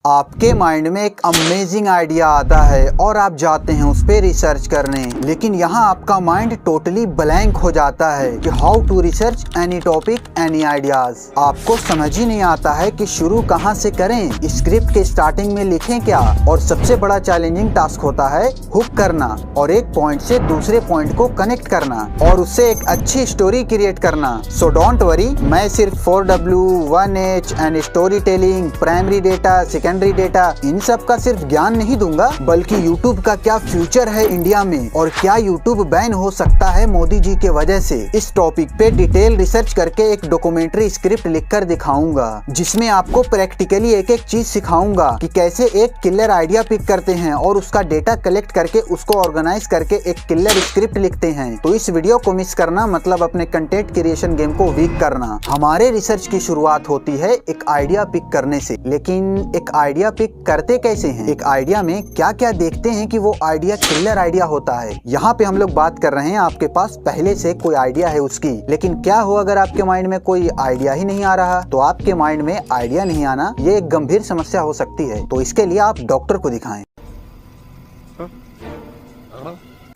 आपके माइंड में एक अमेजिंग आइडिया आता है और आप जाते हैं उस पर रिसर्च करने, लेकिन यहाँ आपका माइंड टोटली ब्लैंक हो जाता है कि how to research any topic any ideas. आपको समझ ही नहीं आता है कि शुरू कहाँ से करें, स्क्रिप्ट के स्टार्टिंग में लिखें क्या, और सबसे बड़ा चैलेंजिंग टास्क होता है हुक करना और एक पॉइंट से दूसरे पॉइंट को कनेक्ट करना और उससे एक अच्छी स्टोरी क्रिएट करना। सो डोंट वरी, मैं सिर्फ 4W 1H and story telling, primary data, secondary data, इन सब का सिर्फ ज्ञान नहीं दूंगा, बल्कि YouTube का क्या फ्यूचर है इंडिया में और क्या YouTube बैन हो सकता है मोदी जी के वजह से, इस टॉपिक पे डिटेल रिसर्च करके एक डॉक्यूमेंट्री स्क्रिप्ट लिखकर दिखाऊंगा, जिसमें आपको प्रैक्टिकली एक एक चीज सिखाऊंगा कि कैसे एक किलर आइडिया पिक करते हैं और उसका डेटा कलेक्ट करके उसको ऑर्गेनाइज करके एक किलर स्क्रिप्ट लिखते हैं। तो इस वीडियो को मिस करना मतलब अपने कंटेंट क्रिएशन गेम को वीक करना। हमारे रिसर्च की शुरुआत होती है एक आइडिया पिक करने से, लेकिन एक आइडिया पिक करते कैसे हैं, एक आइडिया में क्या क्या देखते हैं कि वो आइडिया किलर आइडिया होता है। यहाँ पे हम लोग बात कर रहे हैं आपके पास पहले से कोई आइडिया है उसकी, लेकिन क्या हो अगर आपके माइंड में कोई आइडिया ही नहीं आ रहा। तो आपके माइंड में आइडिया नहीं आना ये एक गंभीर समस्या हो सकती है, तो इसके लिए आप डॉक्टर को दिखाएं।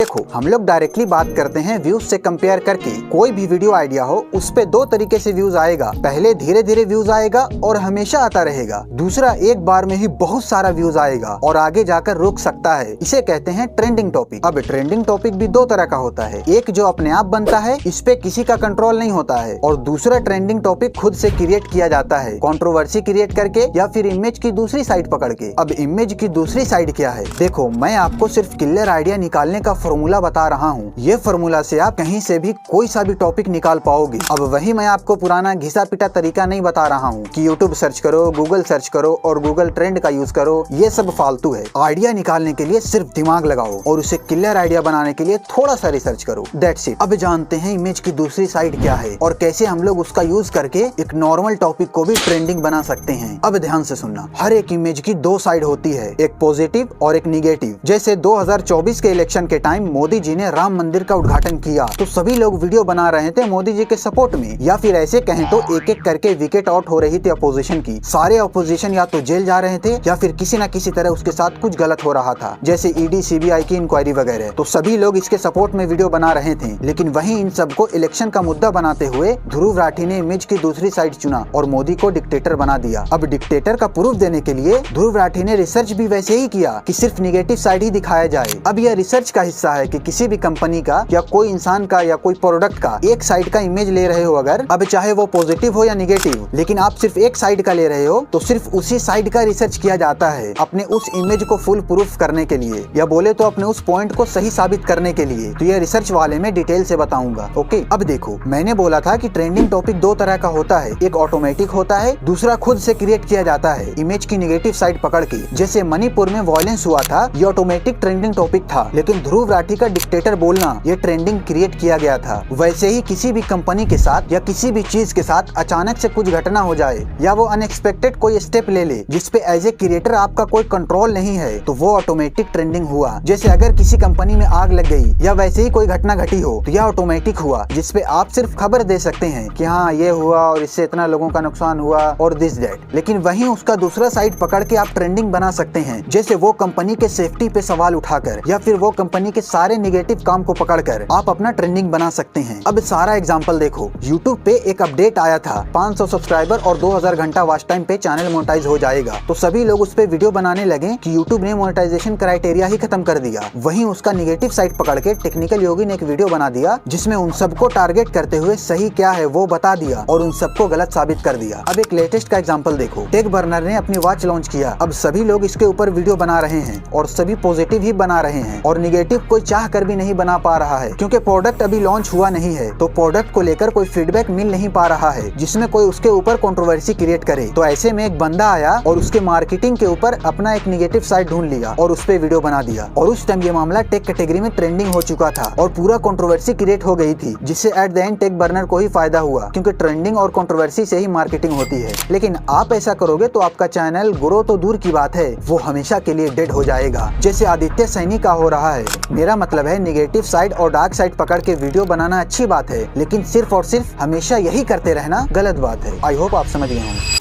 देखो, हम लोग डायरेक्टली बात करते हैं व्यूज से कंपेयर करके। कोई भी वीडियो आइडिया हो उस पे दो तरीके से व्यूज आएगा, पहले धीरे धीरे व्यूज आएगा और हमेशा आता रहेगा, दूसरा एक बार में ही बहुत सारा व्यूज आएगा और आगे जाकर रुक सकता है। इसे कहते हैं ट्रेंडिंग टॉपिक। अब ट्रेंडिंग टॉपिक भी दो तरह का होता है, एक जो अपने आप बनता है, इस पे किसी का कंट्रोल नहीं होता है, और दूसरा ट्रेंडिंग टॉपिक खुद से क्रिएट किया जाता है, कंट्रोवर्सी क्रिएट करके या फिर इमेज की दूसरी साइड पकड़ के। अब इमेज की दूसरी साइड क्या है, देखो मैं आपको सिर्फ किलर आइडिया निकालने का फॉर्मूला बता रहा हूँ। ये फॉर्मूला से आप कहीं से भी कोई सा भी टॉपिक निकाल पाओगे। अब वही मैं आपको पुराना घिसा पिटा तरीका नहीं बता रहा हूँ कि यूट्यूब सर्च करो, गूगल सर्च करो और गूगल ट्रेंड का यूज करो, ये सब फालतू है। आइडिया निकालने के लिए सिर्फ दिमाग लगाओ और उसे किलर आइडिया बनाने के लिए थोड़ा सा रिसर्च करो, दैट्स इट। अब जानते हैं इमेज की दूसरी साइड क्या है और कैसे हम लोग उसका यूज करके एक नॉर्मल टॉपिक को भी ट्रेंडिंग बना सकते हैं। अब ध्यान से सुनना, हर एक इमेज की दो साइड होती है, एक पॉजिटिव और एक निगेटिव। जैसे 2024 के इलेक्शन के टाइम मोदी जी ने राम मंदिर का उद्घाटन किया तो सभी लोग वीडियो बना रहे थे मोदी जी के सपोर्ट में, या फिर ऐसे कहें तो एक एक करके विकेट आउट हो रही थी अपोजिशन की। सारे अपोजिशन या तो जेल जा रहे थे या फिर किसी न किसी तरह उसके साथ कुछ गलत हो रहा था, जैसे ईडी सीबीआई की इंक्वायरी वगैरह। तो सभी लोग इसके सपोर्ट में वीडियो बना रहे थे, लेकिन वहीं इन सबको इलेक्शन का मुद्दा बनाते हुए ध्रुव राठी ने इमेज की दूसरी साइड चुना और मोदी को डिक्टेटर बना दिया। अब डिक्टेटर का प्रूफ देने के लिए ध्रुव राठी ने रिसर्च भी वैसे ही किया कि सिर्फ निगेटिव साइड ही दिखाया जाए। अब यह रिसर्च का हिस्सा है कि किसी भी कंपनी का या कोई इंसान का या कोई प्रोडक्ट का एक साइड का इमेज ले रहे हो अगर, अब चाहे वो पॉजिटिव हो या निगेटिव, लेकिन आप सिर्फ एक साइड का ले रहे हो तो सिर्फ उसी साइड का रिसर्च किया जाता है अपने उस इमेज को फुल प्रूफ करने के लिए, या बोले तो अपने उस पॉइंट को सही साबित करने के लिए। तो ये रिसर्च वाले में डिटेल से बताऊंगा। ओके, अब देखो, मैंने बोला था कि ट्रेंडिंग टॉपिक दो तरह का होता है, एक ऑटोमेटिक होता है, दूसरा खुद से क्रिएट किया जाता है इमेज की निगेटिव साइड पकड़ के। जैसे मणिपुर में वायलेंस हुआ था, ये ऑटोमेटिक ट्रेंडिंग टॉपिक था, लेकिन ध्रुव राठी का डिक्टेटर बोलना ये ट्रेंडिंग क्रिएट किया गया था। वैसे ही किसी भी कंपनी के साथ या किसी भी चीज के साथ अचानक से कुछ घटना हो जाए या वो अनएक्सपेक्टेड कोई स्टेप ले ले जिसपे एज ए क्रिएटर आपका कोई कंट्रोल नहीं है, तो वो ऑटोमेटिक ट्रेंडिंग हुआ। जैसे अगर किसी कंपनी में आग लग गई या वैसे ही कोई घटना घटी हो तो यह ऑटोमेटिक हुआ, जिसपे आप सिर्फ खबर दे सकते हैं कि हाँ ये हुआ और इससे इतना लोगों का नुकसान हुआ और दिस दैट, लेकिन वहीं उसका दूसरा साइड पकड़ के आप ट्रेंडिंग बना सकते हैं। जैसे वो कंपनी के सेफ्टी पे सवाल उठाकर या फिर वो कंपनी के सारे निगेटिव काम को पकड़कर आप अपना ट्रेंडिंग बना सकते हैं। अब सारा एग्जांपल देखो, YouTube पे एक अपडेट आया था, 500 सब्सक्राइबर और 2000 घंटा वॉच टाइम पे चैनल मोनेटाइज हो जाएगा, तो सभी लोग उस पे वीडियो बनाने लगे कि YouTube ने मोनेटाइजेशन क्राइटेरिया ही खत्म कर दिया। वहीं उसका निगेटिव साइड पकड़ के टेक्निकल योगी ने एक वीडियो बना दिया जिसमें उन सबको टारगेट करते हुए सही क्या है वो बता दिया और उन सबको गलत साबित कर दिया। अब एक लेटेस्ट का एग्जाम्पल देखो, टेक बर्नर ने अपनी वॉच लॉन्च किया। अब सभी लोग इसके ऊपर वीडियो बना रहे हैं और सभी पॉजिटिव ही बना रहे हैं और निगेटिव कोई चाह कर भी नहीं बना पा रहा है, क्योंकि प्रोडक्ट अभी लॉन्च हुआ नहीं है, तो प्रोडक्ट को लेकर कोई फीडबैक मिल नहीं पा रहा है जिसमें कोई उसके ऊपर कंट्रोवर्सी क्रिएट करे। तो ऐसे में एक बंदा आया और उसके मार्केटिंग के ऊपर अपना एक निगेटिव साइड ढूंढ लिया और उस पे वीडियो बना दिया, और उस टाइम ये मामला टेक कैटेगरी में ट्रेंडिंग हो चुका था और पूरा कंट्रोवर्सी क्रिएट हो गई थी, जिससे at the end Tech Burner को ही फायदा हुआ, क्योंकि ट्रेंडिंग और कंट्रोवर्सी से ही मार्केटिंग होती है। लेकिन आप ऐसा करोगे तो आपका चैनल ग्रो तो दूर की बात है, वो हमेशा के लिए डेड हो जाएगा, जैसे आदित्य सैनी का हो रहा है। मेरा मतलब है निगेटिव साइड और डार्क साइड पकड़ के वीडियो बनाना अच्छी बात है, लेकिन सिर्फ और सिर्फ हमेशा यही करते रहना गलत बात है। आई होप आप समझ गए होंगे।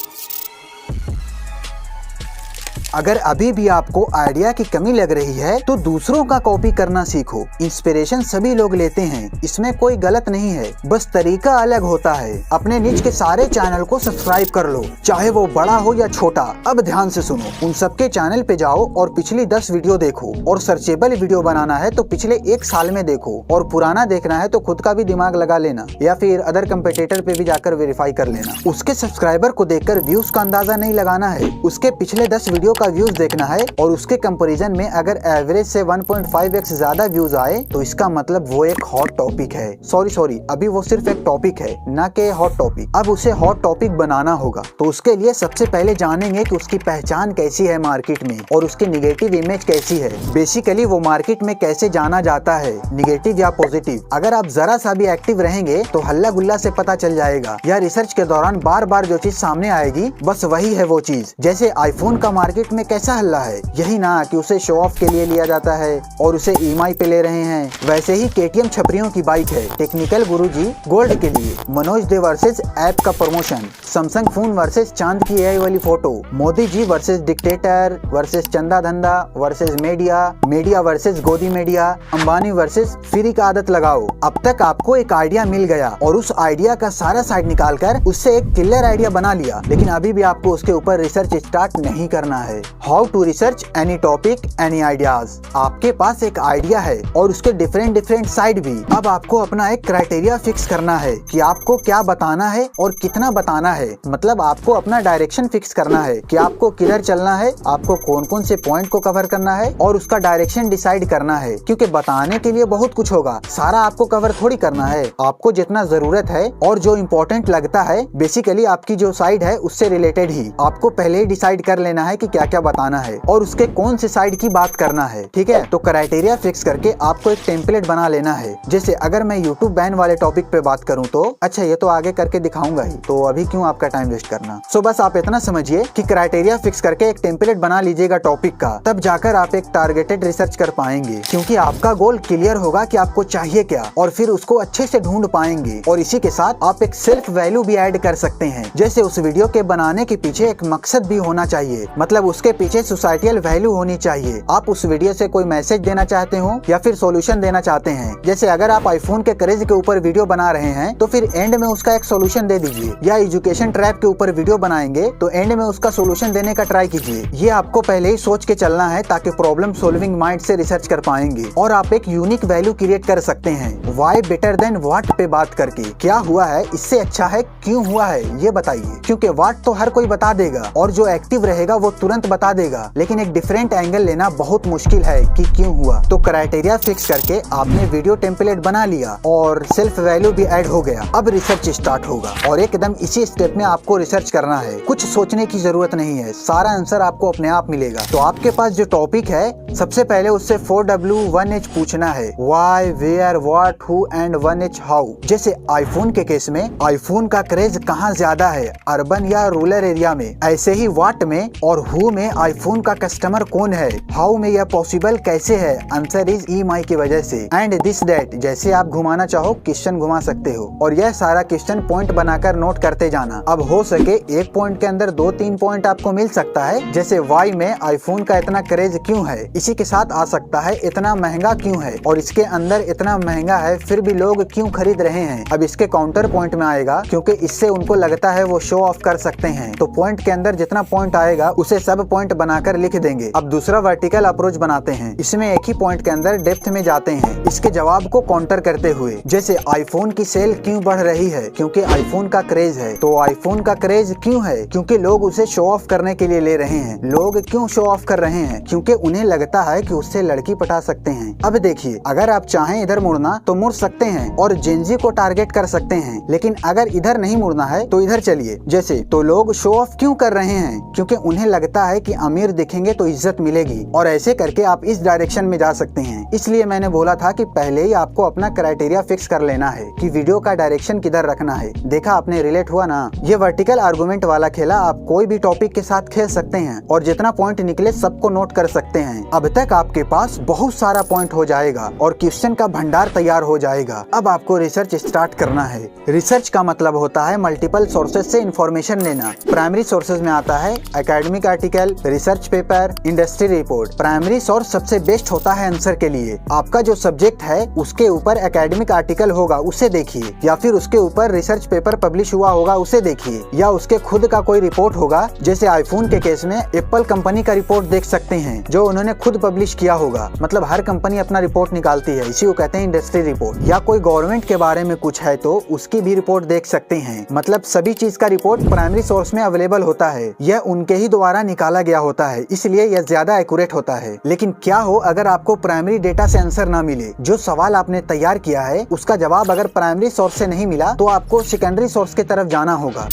अगर अभी भी आपको आइडिया की कमी लग रही है तो दूसरों का कॉपी करना सीखो। इंस्पिरेशन सभी लोग लेते हैं, इसमें कोई गलत नहीं है, बस तरीका अलग होता है। अपने निच के सारे चैनल को सब्सक्राइब कर लो, चाहे वो बड़ा हो या छोटा। अब ध्यान से सुनो, उन सबके चैनल पे जाओ और पिछली 10 वीडियो देखो, और सर्चेबल वीडियो बनाना है तो पिछले 1 साल में देखो, और पुराना देखना है तो खुद का भी दिमाग लगा लेना या फिर अदर कंपटीटर पे भी जाकर वेरीफाई कर लेना। उसके सब्सक्राइबर को देखकर व्यूज का अंदाजा नहीं लगाना है, उसके पिछले 10 वीडियो का व्यूज देखना है, और उसके कंपैरिजन में अगर एवरेज से 1.5x ज्यादा व्यूज आए तो इसका मतलब वो एक हॉट टॉपिक है। सॉरी, अभी वो सिर्फ एक टॉपिक है, ना कि हॉट टॉपिक। अब उसे हॉट टॉपिक बनाना होगा, तो उसके लिए सबसे पहले जानेंगे कि उसकी पहचान कैसी है मार्केट में, और उसकी निगेटिव इमेज कैसी है। बेसिकली वो मार्केट में कैसे जाना जाता है, निगेटिव या पॉजिटिव। अगर आप जरा सा भी एक्टिव रहेंगे तो हल्ला गुल्ला से पता चल जाएगा, या रिसर्च के दौरान बार बार जो चीज सामने आएगी बस वही है वो चीज। जैसे आईफोन का मार्केट में कैसा हल्ला है, यही ना कि उसे शो ऑफ के लिए लिया जाता है और उसे EMI पे ले रहे हैं। वैसे ही KTM छपरियों की बाइक है, टेक्निकल गुरुजी गोल्ड के लिए, मनोज दे वर्सेस ऐप का प्रमोशन, सैमसंग फोन वर्सेस चांद की AI वाली photo, Modi ji versus dictator versus चंदा धंधा वर्सेस मीडिया वर्सेस गोदी मीडिया, अंबानी वर्सेस फ्री का आदत लगाओ। अब तक आपको एक आइडिया मिल गया और उस आइडिया का सारा साइड निकाल कर उससे एक किलर आइडिया बना लिया, लेकिन अभी भी आपको उसके ऊपर रिसर्च स्टार्ट नहीं करना है। How to research any topic any ideas. आपके पास एक आइडिया है और उसके डिफरेंट साइड भी। अब आपको अपना एक क्राइटेरिया फिक्स करना है कि आपको क्या बताना है और कितना बताना है। मतलब आपको अपना डायरेक्शन फिक्स करना है कि आपको किधर चलना है, आपको कौन कौन से पॉइंट को कवर करना है और उसका डायरेक्शन डिसाइड करना है। क्योंकि बताने के लिए बहुत कुछ होगा, सारा आपको कवर थोड़ी करना है। आपको जितना जरूरत है और जो इम्पोर्टेंट लगता है, बेसिकली आपकी जो साइड है उससे रिलेटेड ही आपको पहले ही डिसाइड कर लेना है कि क्या क्या बताना है और उसके कौन से साइड की बात करना है। ठीक है, तो क्राइटेरिया फिक्स करके आपको एक टेम्पलेट बना लेना है। जैसे अगर मैं यूट्यूब बैन वाले टॉपिक पे बात करूं तो अच्छा, ये तो आगे करके दिखाऊंगा ही, तो अभी क्यों आपका टाइम वेस्ट करना। सो बस आप इतना समझिए कि क्राइटेरिया फिक्स करके एक टेम्पलेट बना लीजिएगा टॉपिक का, तब जाकर आप एक टारगेटेड रिसर्च कर पाएंगे। क्योंकि आपका गोल क्लियर होगा कि आपको चाहिए क्या, और फिर उसको अच्छे से ढूंढ पाएंगे। और इसी के साथ आप एक सेल्फ वैल्यू भी ऐड कर सकते हैं। जैसे उस वीडियो के बनाने के पीछे एक मकसद भी होना चाहिए, मतलब उसके पीछे सोसाइटियल वैल्यू होनी चाहिए। आप उस वीडियो से कोई मैसेज देना चाहते हो या फिर सॉल्यूशन देना चाहते हैं। जैसे अगर आप आईफोन के क्रेज के ऊपर वीडियो बना रहे हैं तो फिर एंड में उसका एक सॉल्यूशन दे दीजिए, या एजुकेशन ट्रैप के ऊपर वीडियो बनाएंगे तो एंड में उसका सॉल्यूशन देने का ट्राई कीजिए। ये आपको पहले ही सोच के चलना है ताकि प्रॉब्लम सॉल्विंग माइंड से रिसर्च कर पाएंगे और आप एक यूनिक वैल्यू क्रिएट कर सकते हैं। व्हाई बेटर देन व्हाट पे बात करके, क्या हुआ है इससे अच्छा है क्यों हुआ है ये बताइए। क्योंकि व्हाट तो हर कोई बता देगा और जो एक्टिव रहेगा वो तुरंत बता देगा, लेकिन एक डिफरेंट एंगल लेना बहुत मुश्किल है कि क्यों हुआ। तो क्राइटेरिया फिक्स करके आपने वीडियो टेम्पलेट बना लिया और सेल्फ वैल्यू भी ऐड हो गया। अब रिसर्च स्टार्ट होगा और एकदम इसी स्टेप में आपको रिसर्च करना है। कुछ सोचने की जरूरत नहीं है, सारा आंसर आपको अपने आप मिलेगा। तो आपके पास जो टॉपिक है, सबसे पहले उससे 4W 1H पूछना है, why, where, what, who and 1H how. जैसे आईफोन के केस में आईफोन का क्रेज कहाँ ज्यादा है, अर्बन या रूरल एरिया में। ऐसे ही व्हाट में और हु में आईफोन का कस्टमर कौन है, हाउ में यह पॉसिबल कैसे है, आंसर इज EMI की वजह से, एंड दिस दैट। जैसे आप घुमाना चाहो क्वेश्चन घुमा सकते हो और यह सारा क्वेश्चन पॉइंट बनाकर नोट करते जाना। अब हो सके एक पॉइंट के अंदर 2-3 पॉइंट आपको मिल सकता है। जैसे वाई में आईफोन का इतना क्रेज क्यों है, इसी के साथ आ सकता है इतना महंगा क्यों है, और इसके अंदर इतना महंगा है फिर भी लोग क्यों खरीद रहे हैं। अब इसके काउंटर पॉइंट में आएगा, क्योंकि इससे उनको लगता है वो शो ऑफ कर सकते हैं। तो पॉइंट के अंदर जितना पॉइंट आएगा उसे सब पॉइंट बनाकर लिख देंगे। अब दूसरा वर्टिकल अप्रोच बनाते हैं, इसमें एक ही पॉइंट के अंदर डेप्थ में जाते हैं इसके जवाब को काउंटर करते हुए। जैसे आईफोन की सेल क्यों बढ़ रही है, क्योंकि आईफोन का क्रेज है। तो आईफोन का क्रेज क्यों है, क्योंकि लोग उसे शो ऑफ करने के लिए ले रहे हैं। लोग क्यों शो ऑफ कर रहे हैं, क्योंकि उन्हें लगता है कि उससे लड़की पटा सकते हैं। अब देखिए, अगर आप चाहें इधर मुड़ना तो मुड़ सकते हैं और जेंजी को टारगेट कर सकते हैं, लेकिन अगर इधर नहीं मुड़ना है तो इधर चलिए। जैसे तो लोग शो ऑफ क्यों कर रहे हैं, क्योंकि उन्हें लगता है कि अमीर दिखेंगे तो इज्जत मिलेगी, और ऐसे करके आप इस डायरेक्शन में जा सकते हैं। इसलिए मैंने बोला था कि पहले ही आपको अपना क्राइटेरिया फिक्स कर लेना है कि वीडियो का डायरेक्शन किधर रखना है। देखा आपने, रिलेट हुआ ना। ये वर्टिकल आर्गुमेंट वाला खेला आप कोई भी टॉपिक के साथ खेल सकते हैं और जितना पॉइंट निकले सबको नोट कर सकते हैं। अब तक आपके पास बहुत सारा पॉइंट हो जाएगा और क्वेश्चन का भंडार तैयार हो जाएगा। अब आपको रिसर्च स्टार्ट करना है। रिसर्च का मतलब होता है मल्टीपल सोर्सेज से इंफॉर्मेशन लेना। प्राइमरी सोर्सेज में आता है academic article, article, research paper, industry report. Primary source सबसे बेस्ट होता है आंसर के लिए। आपका जो सब्जेक्ट है उसके ऊपर एकेडमिक आर्टिकल होगा उसे देखिए, या फिर उसके ऊपर रिसर्च पेपर पब्लिश हुआ होगा उसे देखिए, या उसके खुद का कोई रिपोर्ट होगा। जैसे आईफोन के केस में एप्पल कंपनी का रिपोर्ट देख सकते हैं जो उन्होंने खुद पब्लिश किया होगा। मतलब हर कंपनी अपना रिपोर्ट निकालती है, इसी को कहते हैं इंडस्ट्री रिपोर्ट। या कोई गवर्नमेंट के बारे में कुछ है तो उसकी भी रिपोर्ट देख सकते हैं। मतलब सभी चीज का रिपोर्ट प्राइमरी सोर्स में अवेलेबल होता है। यह उनके ही द्वारा निकाला गया होता है, इसलिए यह ज्यादा एक्यूरेट होता है। लेकिन क्या हो अगर आपको प्राइमरी डेटा से आंसर ना मिले? जो सवाल आपने तैयार किया है उसका जवाब अगर प्राइमरी सोर्स से नहीं मिला तो आपको सेकेंडरी सोर्स की तरफ जाना होगा।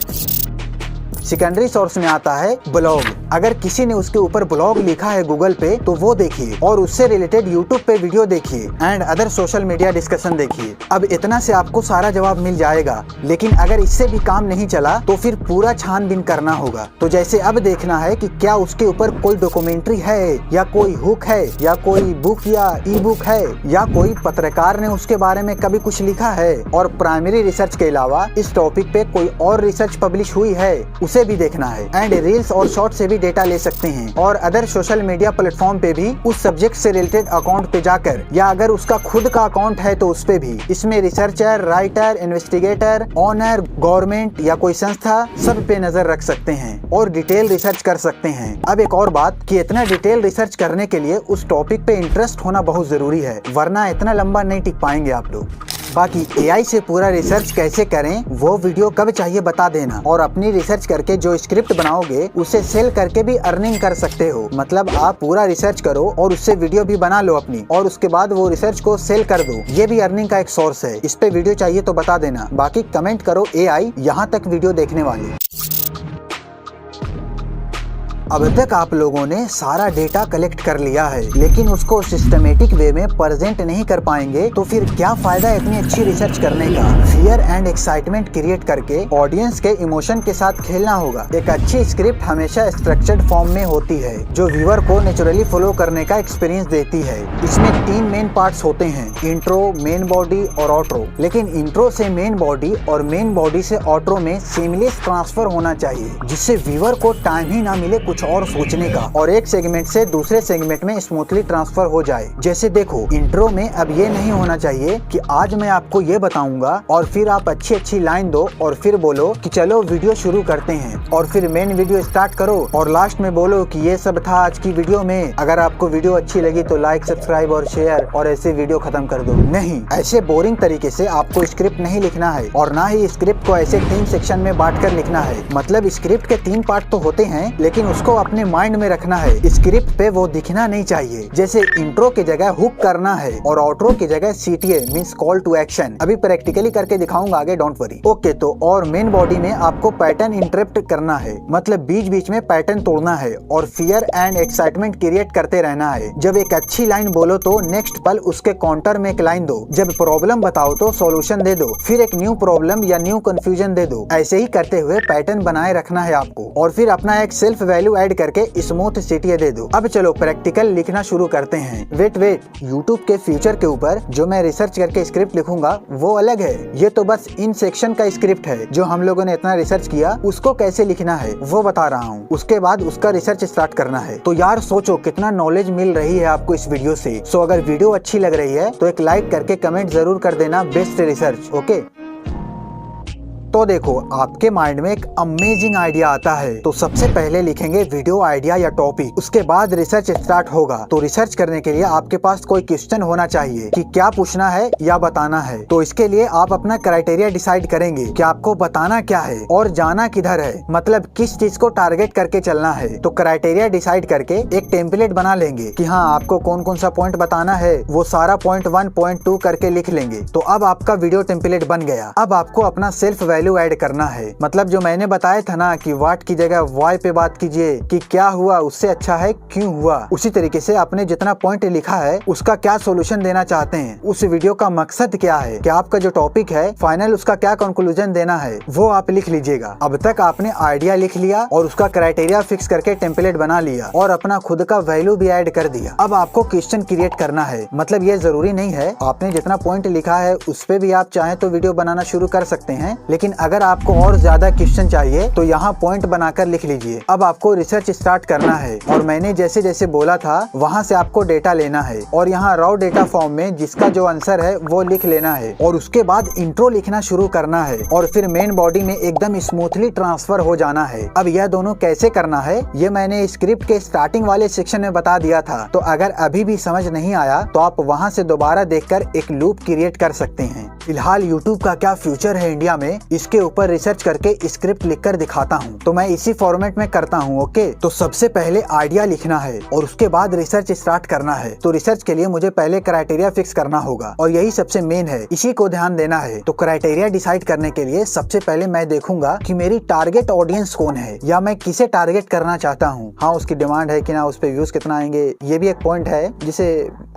सेकेंडरी सोर्स में आता है ब्लॉग। अगर किसी ने उसके ऊपर ब्लॉग लिखा है गूगल पे तो वो देखिए, और उससे रिलेटेड यूट्यूब पे वीडियो देखिए and other social media discussion देखिए। अब इतना से आपको सारा जवाब मिल जाएगा। लेकिन अगर इससे भी काम नहीं चला तो फिर पूरा छानबीन करना होगा। तो जैसे अब देखना है कि क्या उसके ऊपर कोई डॉक्यूमेंट्री है, या कोई हुक है, या कोई बुक या ई बुक है, या कोई पत्रकार ने उसके बारे में कभी कुछ लिखा है, और प्राइमरी रिसर्च के अलावा इस टॉपिक पे कोई और रिसर्च पब्लिश हुई है उसे भी देखना है। एंड रील्स और शॉर्ट से भी डेटा ले सकते हैं, और अदर सोशल मीडिया प्लेटफॉर्म पे भी उस सब्जेक्ट से रिलेटेड अकाउंट पे जाकर, या अगर उसका खुद का अकाउंट है तो उस पे भी। इसमें researcher, writer, investigator, owner, government या कोई संस्था सब पे नजर रख सकते हैं और डिटेल रिसर्च कर सकते हैं। अब एक और बात कि इतना डिटेल रिसर्च करने के लिए उस टॉपिक पे इंटरेस्ट होना बहुत जरूरी है, वरना इतना लंबा नहीं टिक पाएंगे आप लोग। बाकी एआई से पूरा रिसर्च कैसे करें वो वीडियो कब चाहिए बता देना, और अपनी रिसर्च करके जो स्क्रिप्ट बनाओगे उसे सेल करके भी अर्निंग कर सकते हो। मतलब आप पूरा रिसर्च करो और उससे वीडियो भी बना लो अपनी, और उसके बाद वो रिसर्च को सेल कर दो। ये भी अर्निंग का एक सोर्स है। इस पे वीडियो चाहिए तो बता देना। बाकी कमेंट करो एआई यहाँ तक वीडियो देखने वाले। अब तक आप लोगों ने सारा डेटा कलेक्ट कर लिया है, लेकिन उसको सिस्टमेटिक वे में प्रेजेंट नहीं कर पाएंगे तो फिर क्या फायदा इतनी अच्छी रिसर्च करने का। फियर एंड एक्साइटमेंट क्रिएट करके ऑडियंस के इमोशन के साथ खेलना होगा। एक अच्छी स्क्रिप्ट हमेशा स्ट्रक्चर्ड फॉर्म में होती है जो व्यूअर को नेचुरली फॉलो करने का एक्सपीरियंस देती है। इसमें 3 मेन पार्ट्स होते हैं, इंट्रो, मेन बॉडी और आउट्रो। लेकिन इंट्रो से मेन बॉडी और मेन बॉडी से आउट्रो में सीमलेस ट्रांसफर होना चाहिए, जिससे व्यूअर को टाइम ही ना मिले कुछ और सोचने का, और एक सेगमेंट से दूसरे सेगमेंट में स्मूथली ट्रांसफर हो जाए। जैसे देखो, इंट्रो में अब ये नहीं होना चाहिए कि आज मैं आपको ये बताऊंगा और फिर आप अच्छी अच्छी लाइन दो और फिर बोलो कि चलो वीडियो शुरू करते हैं, और फिर मेन वीडियो स्टार्ट करो और लास्ट में बोलो कि ये सब था आज की वीडियो में। अगर आपको वीडियो अच्छी लगी तो लाइक, सब्सक्राइब और शेयर, और ऐसे वीडियो खत्म कर दो। नहीं, ऐसे बोरिंग तरीके से आपको स्क्रिप्ट नहीं लिखना है, और ना ही स्क्रिप्ट को ऐसे 3 सेक्शन में बांट कर लिखना है। मतलब स्क्रिप्ट के 3 पार्ट तो होते हैं, लेकिन उसको अपने माइंड में रखना है। स्क्रिप्ट पे वो दिखना नहीं चाहिए। जैसे इंट्रो की जगह हुक करना है और आउट्रो की जगह CTA means call to action. अभी प्रैक्टिकली करके दिखाऊंगा आगे, डोंट वरी। ओके, तो और मेन बॉडी में आपको पैटर्न इंटरप्ट करना है, मतलब बीच बीच में पैटर्न तोड़ना है और फियर एंड एक्साइटमेंट क्रिएट करते रहना है। जब एक अच्छी लाइन बोलो तो नेक्स्ट पल उसके काउंटर में एक लाइन दो। जब प्रॉब्लम बताओ तो सॉल्यूशन दे दो, फिर एक न्यू प्रॉब्लम या न्यू कंफ्यूजन दे दो। ऐसे ही करते हुए पैटर्न बनाए रखना है आपको, और फिर अपना एक सेल्फ वैल्यू ऐड करके स्मूथ सीटीए दे दो। अब चलो प्रैक्टिकल लिखना शुरू करते हैं। वेट, यूट्यूब के फ्यूचर के ऊपर जो मैं रिसर्च करके स्क्रिप्ट लिखूंगा वो अलग है। ये तो बस इन सेक्शन का स्क्रिप्ट है। जो हम लोगों ने इतना रिसर्च किया उसको कैसे लिखना है वो बता रहा हूँ। उसके बाद उसका रिसर्च स्टार्ट करना है। तो यार सोचो कितना नॉलेज मिल रही है आपको इस वीडियो से। सो अगर वीडियो अच्छी लग रही है तो एक लाइक करके कमेंट जरूर कर देना बेस्ट रिसर्च। ओके, तो देखो आपके माइंड में एक अमेजिंग आइडिया आता है तो सबसे पहले लिखेंगे वीडियो आइडिया या टॉपिक। उसके बाद रिसर्च स्टार्ट होगा। तो रिसर्च करने के लिए आपके पास कोई क्वेश्चन होना चाहिए कि क्या पूछना है या बताना है। तो इसके लिए आप अपना क्राइटेरिया डिसाइड करेंगे कि आपको बताना क्या है और जाना किधर है, मतलब किस चीज को टारगेट करके चलना है। तो क्राइटेरिया डिसाइड करके एक टेम्पलेट बना लेंगे कि हाँ आपको कौन कौन सा पॉइंट बताना है, वो सारा पॉइंट 1, पॉइंट 2 करके लिख लेंगे। तो अब आपका वीडियो टेम्पलेट बन गया। अब आपको अपना सेल्फ वैल्यू ऐड करना है। मतलब जो मैंने बताया था ना कि व्हाट की जगह व्हाई पे बात कीजिए, कि क्या हुआ उससे अच्छा है क्यों हुआ। उसी तरीके से आपने जितना पॉइंट लिखा है उसका क्या सॉल्यूशन देना चाहते हैं, उस वीडियो का मकसद क्या है, कि आपका जो टॉपिक है फाइनल उसका क्या कंक्लूजन देना है, वो आप लिख लीजिएगा। अब तक आपने आइडिया लिख लिया और उसका क्राइटेरिया फिक्स करके टेम्पलेट बना लिया और अपना खुद का वैल्यू भी ऐड कर दिया। अब आपको क्वेश्चन क्रिएट करना है। मतलब ये जरूरी नहीं है आपने जितना पॉइंट लिखा है उस पे भी आप चाहें तो वीडियो बनाना शुरू कर सकते हैं, लेकिन लेकिन अगर आपको और ज्यादा क्वेश्चन चाहिए तो यहाँ पॉइंट बनाकर लिख लीजिए। अब आपको रिसर्च स्टार्ट करना है और मैंने जैसे जैसे बोला था वहाँ से आपको डेटा लेना है और यहाँ रॉ डेटा फॉर्म में जिसका जो आंसर है वो लिख लेना है और उसके बाद इंट्रो लिखना शुरू करना है और फिर मेन बॉडी में एकदम स्मूथली ट्रांसफर हो जाना है। अब यह दोनों कैसे करना है ये मैंने स्क्रिप्ट के स्टार्टिंग वाले सेक्शन में बता दिया था, तो अगर अभी भी समझ नहीं आया तो आप वहां से दोबारा देखकर एक लूप क्रिएट कर सकते हैं। फिलहाल YouTube का क्या फ्यूचर है इंडिया में, इसके ऊपर रिसर्च करके स्क्रिप्ट लिखकर दिखाता हूँ। तो मैं इसी फॉर्मेट में करता हूँ। ओके, तो सबसे पहले आइडिया लिखना है और उसके बाद रिसर्च स्टार्ट करना है। तो रिसर्च के लिए मुझे पहले क्राइटेरिया फिक्स करना होगा और यही सबसे मेन है, इसी को ध्यान देना है। तो क्राइटेरिया डिसाइड करने के लिए सबसे पहले मैं देखूंगा कि मेरी टारगेट ऑडियंस कौन है या मैं किसे टारगेट करना चाहता हूँ। हाँ, उसकी डिमांड है कि ना, उस पे व्यूज कितना आएंगे, ये भी एक पॉइंट है जिसे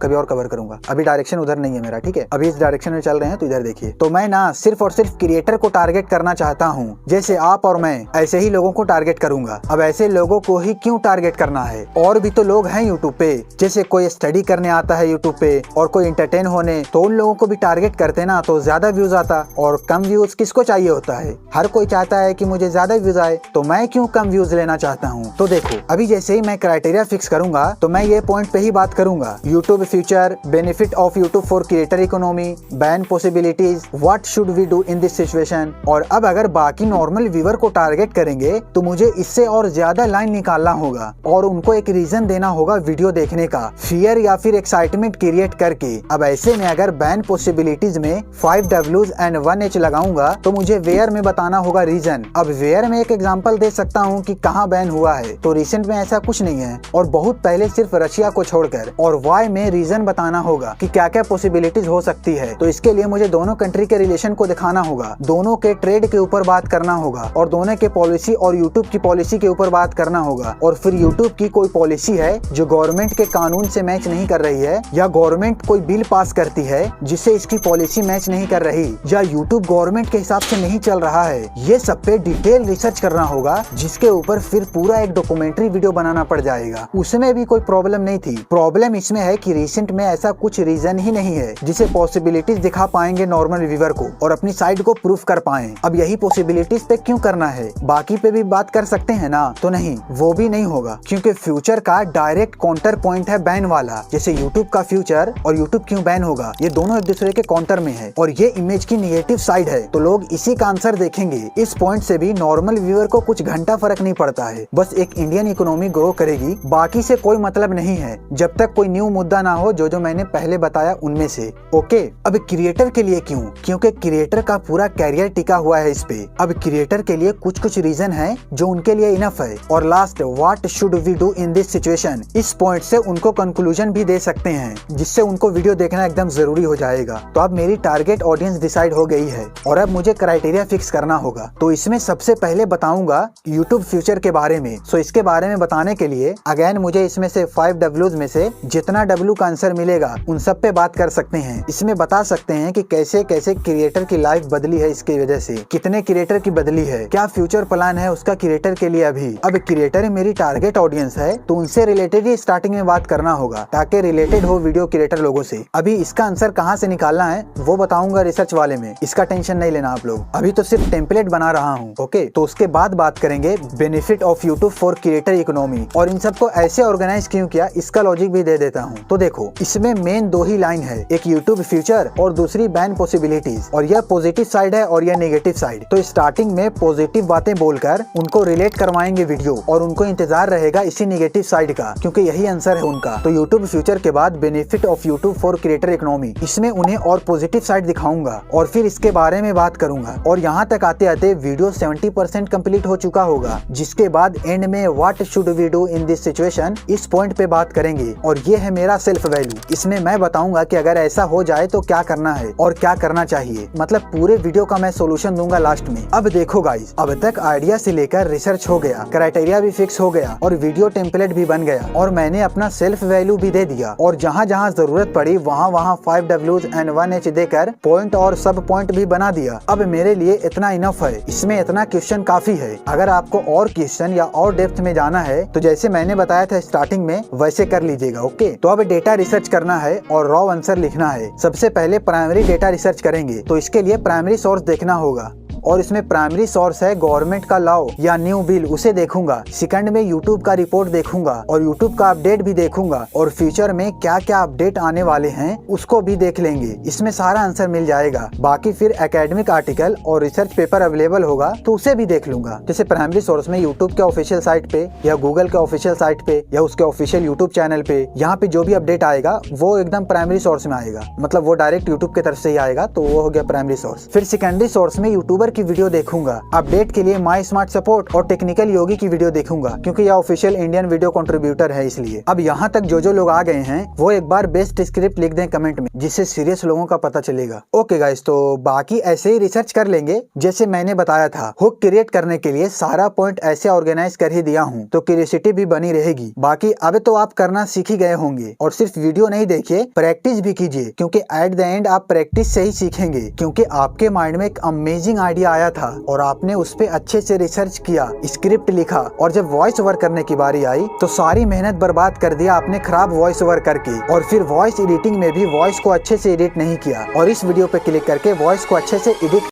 कभी और कवर करूंगा। अभी डायरेक्शन उधर नहीं है मेरा, ठीक है, अभी इस डायरेक्शन में चल रहे हैं तो इधर देखिए। तो मैं ना सिर्फ और सिर्फ क्रिएटर को टारगेट करना चाहता हूँ, जैसे आप और मैं ऐसे ही लोगों को टारगेट करूंगा। अब ऐसे लोगों को ही क्यों टारगेट करना है, और भी तो लोग हैं यूट्यूब पे, जैसे कोई स्टडी करने आता है यूट्यूब पे और कोई एंटरटेन होने, तो उन लोगों को भी टारगेट करते ना तो ज्यादा व्यूज आता। और कम व्यूज किसको चाहिए होता है, हर कोई चाहता है कि मुझे ज्यादा व्यूज आए, तो मैं क्यों कम व्यूज लेना चाहता हूँ। तो देखो, अभी जैसे ही मैं क्राइटेरिया फिक्स करूंगा तो मैं ये पॉइंट पे ही बात करूंगा, YouTube future, benefit of YouTube for creator economy, ban possibilities, what should we do in this situation. और अब अगर बाकी नॉर्मल व्यूअर को टारगेट करेंगे तो मुझे इससे और ज्यादा लाइन निकालना होगा और उनको एक रीजन देना होगा वीडियो देखने का, फियर या फिर एक्साइटमेंट क्रिएट करके। अब ऐसे में अगर बैन पॉसिबिलिटीज में 5 Ws एंड 1 H लगाऊंगा तो मुझे वेयर में बताना होगा रीजन। अब वेयर में एक एग्जांपल दे सकता हूँ कि कहाँ बैन हुआ है, तो रिसेंट में ऐसा कुछ नहीं है और बहुत पहले सिर्फ रशिया को छोड़कर। और वाई में रीजन बताना होगा कि क्या क्या पॉसिबिलिटीज हो सकती है। तो इसके लिए मुझे दोनों कंट्री के रिलेशन को दिखाना होगा, दोनों के ट्रेड के ऊपर बात करना होगा और दोनों के पॉलिसी और यूट्यूब की पॉलिसी के ऊपर बात करना होगा। और फिर यूट्यूब की कोई पॉलिसी है जो गवर्नमेंट के कानून से मैच नहीं कर रही है, या गवर्नमेंट कोई बिल पास करती है जिससे इसकी पॉलिसी मैच नहीं कर रही, या यूट्यूब गवर्नमेंट के हिसाब से नहीं चल रहा है, ये सब पे डिटेल रिसर्च करना होगा, जिसके ऊपर फिर पूरा एक डॉक्यूमेंट्री वीडियो बनाना पड़ जाएगा। उसमें भी कोई प्रॉब्लम नहीं थी, प्रॉब्लम इसमें है कि रिसेंट में ऐसा कुछ रीजन ही नहीं है जिसे पॉसिबिलिटीज दिखा पाएंगे नॉर्मल व्यूअर को और अपनी साइड को प्रूफ कर पाए। अब यही पॉसिबिलिटीज पे क्यों करना है, बाकी पे भी बात कर सकते हैं ना, तो नहीं, वो भी नहीं होगा, क्योंकि फ्यूचर का डायरेक्ट काउंटर पॉइंट है बैन वाला। जैसे यूट्यूब का फ्यूचर और यूट्यूब क्यों बैन होगा, ये दोनों एक दूसरे के काउंटर में है और ये इमेज की नेगेटिव साइड है, तो लोग इसी का आंसर देखेंगे। इस पॉइंट से भी नॉर्मल व्यूअर को कुछ घंटा फर्क नहीं पड़ता है, बस एक इंडियन इकोनॉमी ग्रो करेगी, बाकी से कोई मतलब नहीं है, जब तक कोई न्यू मुद्दा ना हो जो मैंने पहले बताया उनमें से। ओके, अब क्रिएटर के लिए क्यों, क्योंकि क्रिएटर का पूरा कैरियर टिका हुआ है इस पे। अब क्रिएटर के लिए कुछ कुछ रीजन है जो उनके लिए इनफ है। और last, what should we do in this situation, इस पॉइंट से उनको कंक्लूजन भी दे सकते हैं, जिससे उनको वीडियो देखना एकदम जरूरी हो जाएगा। तो अब मेरी टारगेट ऑडियंस डिसाइड हो गई है और अब मुझे क्राइटेरिया फिक्स करना होगा। तो इसमें सबसे पहले बताऊंगा यूट्यूब फ्यूचर के बारे में। सो इसके बारे में बताने के लिए अगेन मुझे इसमें से 5 Ws में से जितना W का आंसर मिलेगा उन सब पे बात कर सकते हैं। इसमें बता सकते हैं कि कैसे कैसे क्रिएटर की लाइफ बदली है इसकी वजह से, कितने क्रिएटर की बदली है, क्या फ्यूचर प्लान है उसका क्रिएटर के लिए अभी। अब क्रिएटर मेरी टारगेट ऑडियंस है तो उनसे रिलेटेड ही स्टार्टिंग में बात करना होगा ताकि रिलेटेड हो वीडियो क्रिएटर लोगों से। अभी इसका आंसर कहाँ से निकालना है वो बताऊंगा रिसर्च वाले में, इसका टेंशन नहीं लेना आप लोग, अभी तो सिर्फ टेम्पलेट बना रहा हूँ। ओके, तो उसके बाद बात करेंगे benefit of YouTube for creator economy और इन सबको ऐसे ऑर्गेनाइज क्यों किया इसका लॉजिक भी दे देता हूँ। तो देखो, इसमें मेन 2 ही लाइन है, एक यूट्यूब फ्यूचर और दूसरी बैन पॉसिबिलिटीज, और यह पॉजिटिव साइड है और यह नेगेटिव साइड। तो स्टार्टिंग में पॉजिटिव बातें बोलकर उनको रिलेट करवाएंगे वीडियो और उनको इंतजार रहेगा इसी नेगेटिव साइड का, क्योंकि यही आंसर है उनका। तो यूट्यूब फ्यूचर के बाद benefit of YouTube for creator economy, इसमें उन्हें और पॉजिटिव साइड दिखाऊंगा और फिर इसके बारे में बात करूंगा। और यहाँ तक आते आते वीडियो 70% कंप्लीट हो चुका होगा, जिसके बाद एंड में what should we do in this situation, इस पॉइंट पे बात करेंगे। और ये है मेरा सेल्फ वैल्यू, इसमें मैं बताऊंगा कि अगर ऐसा हो जाए तो क्या करना है और क्या करना चाहिए, मतलब पूरे वीडियो का मैं सोल्यूशन दूंगा लास्ट में। अब देखो गाइस, अब तक आइडिया से लेकर रिसर्च हो गया, क्राइटेरिया भी फिक्स हो गया और वीडियो टेम्पलेट भी बन गया और मैंने अपना सेल्फ वैल्यू भी दे दिया और जहाँ जहाँ जरूरत पड़ी वहाँ 5 Ws एंड 1 H देकर पॉइंट और सब पॉइंट भी बना दिया। अब मेरे लिए इतना इनफ है, इसमें इतना क्वेश्चन काफी है। अगर आपको और क्वेश्चन या और डेप्थ में जाना है तो जैसे मैंने बताया था स्टार्टिंग में वैसे कर लीजिएगा। ओके, तो अब डेटा रिसर्च करना है और रॉ आंसर लिखना है। सबसे पहले प्राइमरी डेटा रिसर्च करेंगे, तो इसके लिए प्राइमरी सोर्स देखना होगा। और इसमें प्राइमरी सोर्स है गवर्नमेंट का लॉ या न्यू बिल, उसे देखूंगा। सेकंड में यूट्यूब का रिपोर्ट देखूंगा और यूट्यूब का अपडेट भी देखूंगा और फ्यूचर में क्या क्या अपडेट आने वाले हैं उसको भी देख लेंगे। इसमें सारा आंसर मिल जाएगा। बाकी फिर एकेडमिक आर्टिकल और रिसर्च पेपर अवेलेबल होगा तो उसे भी देख लूंगा। जैसे प्राइमरी सोर्स में यूट्यूब के ऑफिशियल साइट पे या गूगल के ऑफिशियल साइट पे या उसके ऑफिशियल यूट्यूब चैनल पे, यहाँ पे जो भी अपडेट आएगा वो एकदम प्राइमरी सोर्स में आएगा, मतलब वो डायरेक्ट यूट्यूब की तरफ से ही आएगा, तो वो हो गया प्राइमरी सोर्स। फिर सेकेंडरी सोर्स में यूट्यूबर की वीडियो देखूंगा। अपडेट के लिए माई स्मार्ट सपोर्ट और टेक्निकल योगी की वीडियो देखूंगा क्योंकि यह ऑफिशियल इंडियन वीडियो कंट्रीब्यूटर है इसलिए। अब यहाँ तक जो लोग आ गए हैं वो एक बार बेस्ट स्क्रिप्ट लिख दें कमेंट में, जिससे सीरियस लोगों का पता चलेगा। ओके गाइस, तो बाकी ऐसे ही रिसर्च कर लेंगे जैसे मैंने बताया था। हुक क्रिएट करने के लिए सारा पॉइंट ऐसे ऑर्गेनाइज कर ही दिया हूँ तो क्यूरियोसिटी भी बनी रहेगी। बाकी अब तो आप करना सीख ही गए होंगे और सिर्फ वीडियो नहीं देखिए, प्रैक्टिस भी कीजिए क्योंकि एट द एंड आप प्रैक्टिस से ही सीखेंगे। क्योंकि आपके माइंड में एक अमेजिंग आइडिया आया था और आपने उस पे अच्छे से रिसर्च किया, स्क्रिप्ट लिखा और जब वॉइस ओवर करने की बारी आई तो सारी मेहनत बर्बाद कर दिया आपने खराब वॉइस ओवर करके। और फिर वॉइस एडिटिंग में भी वॉइस को अच्छे से एडिट नहीं किया और इस वीडियो पे क्लिक करके वॉइस को अच्छे से एडिट